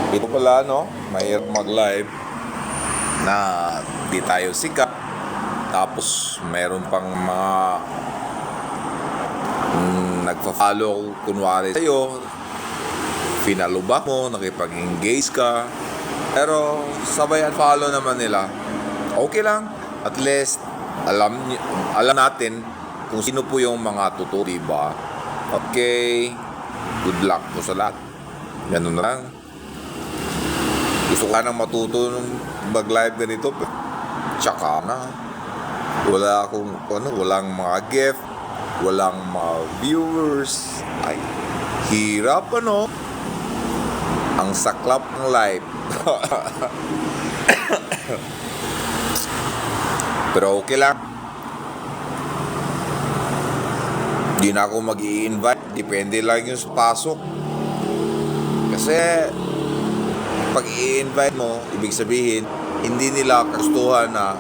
Ito pala, no? Mahirap mag-live na di tayo sikat. Tapos, meron pang mga nagpa-follow kunwari sa'yo. Pinalubak mo, nakipag-engage ka. Pero, sabay at follow naman nila. Okay lang. At least, alam natin kung sino po yung mga totoo, diba? Okay. Good luck po sa lahat. Ganun na lang. Gusto ka nang matuto ng mag-live ganito, tsaka na. Walang mga gift, walang mga viewers. Ay, hirap ang saklap ng live. Pero okay lang. Di na ako mag-i-invite. Depende lang yung pasok. Kasi pag i-invite mo, ibig sabihin, hindi nila kagustuhan na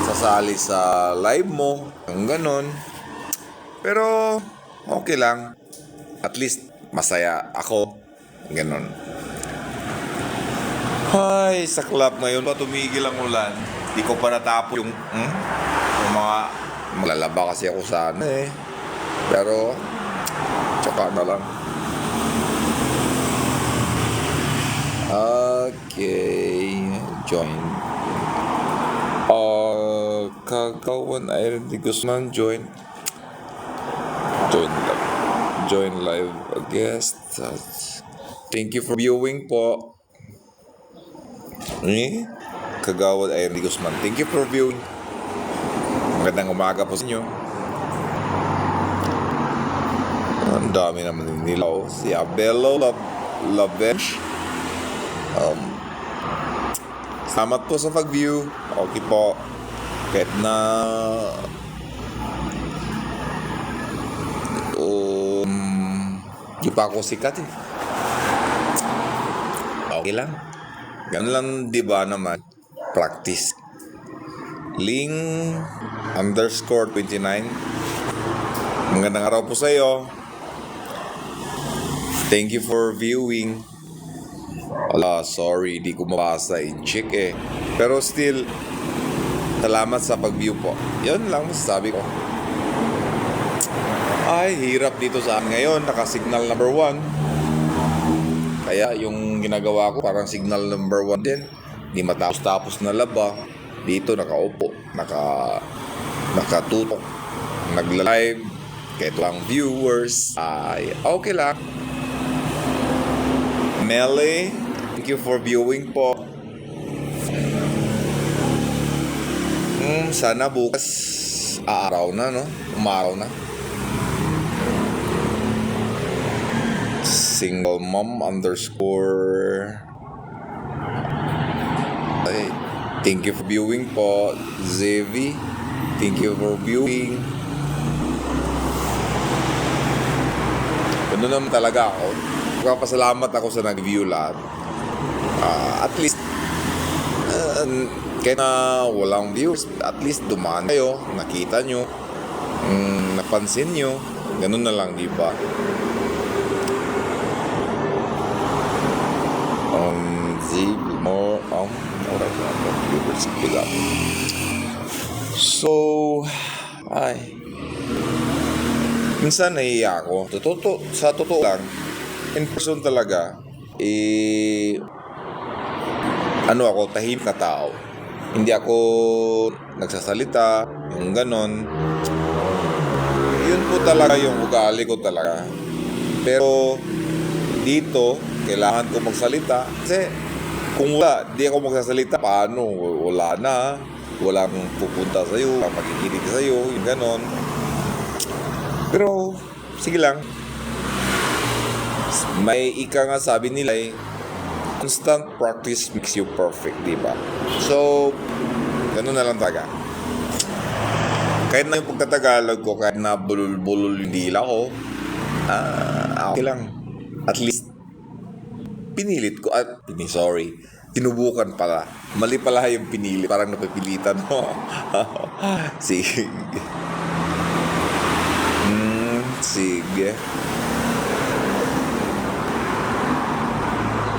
sasali sa live mo. Ang ganon. Pero, okay lang. At least, masaya ako. Ganon. Ay, sa club ngayon pa tumigil ang ulan. Di ko pa natapos yung mga maglalaba kasi ako sana Pero, tsaka na lang. Okay, join. Kagawan Iron de Guzman, join live guest. Thank you for viewing po. Kagawan Iron de Guzman, thank you for viewing. Magandang umaga po sa inyo. Ang dami naman nila. Si Abelo Lavench. Salamat po sa pag-view. Okay po. Kahit na di pa ako sikat Okay lang. Ganun lang, di ba naman? Practice. Ling _29. Magandang araw po sa iyo. Thank you for viewing. Sorry, di ko mabasa in check Pero still, salamat sa pag-view po. Yun lang masasabi ko. Ay, hirap dito sa amin ngayon. Naka-signal number 1. Kaya yung ginagawa ko parang signal number 1 din. Di matapos-tapos na laba. Dito nakaupo, nakatutok, nagla-live. Kahit lang viewers. Ay, okay lang. Mele, thank you for viewing po. Sana bukas umaraw na. Single mom _ Ay, thank you for viewing po. Zevi, thank you for viewing. Ano naman talaga ako. Magpapasalamat ako sa nag-view lahat. At least kahit na walang views, at least dumaan kayo, nakita nyo, napansin nyo, ganun na lang, di ba? So, minsan nahiya ako. Sa totoo lang, in person talaga, ako, tahimik na tao. Hindi ako nagsasalita, yung ganon. Yun po talaga yung ugali ko talaga. Pero dito, kailangan ko magsalita. Kasi kung di ako magsasalita, paano? Wala na. Walang pupunta sa'yo, walang makikinig sa'yo, yung ganon. Pero, sige lang. May ika nga sabi nila constant practice makes you perfect, diba? So, ganun na lang talaga. Kahit na yung pagtatagalog ko, kahit na bulol-bulol yung dila ko, okay lang. At least, pinilit ko. Tinubukan pala. Mali pala yung pinili. Parang napipilitan mo. Sige. Sige.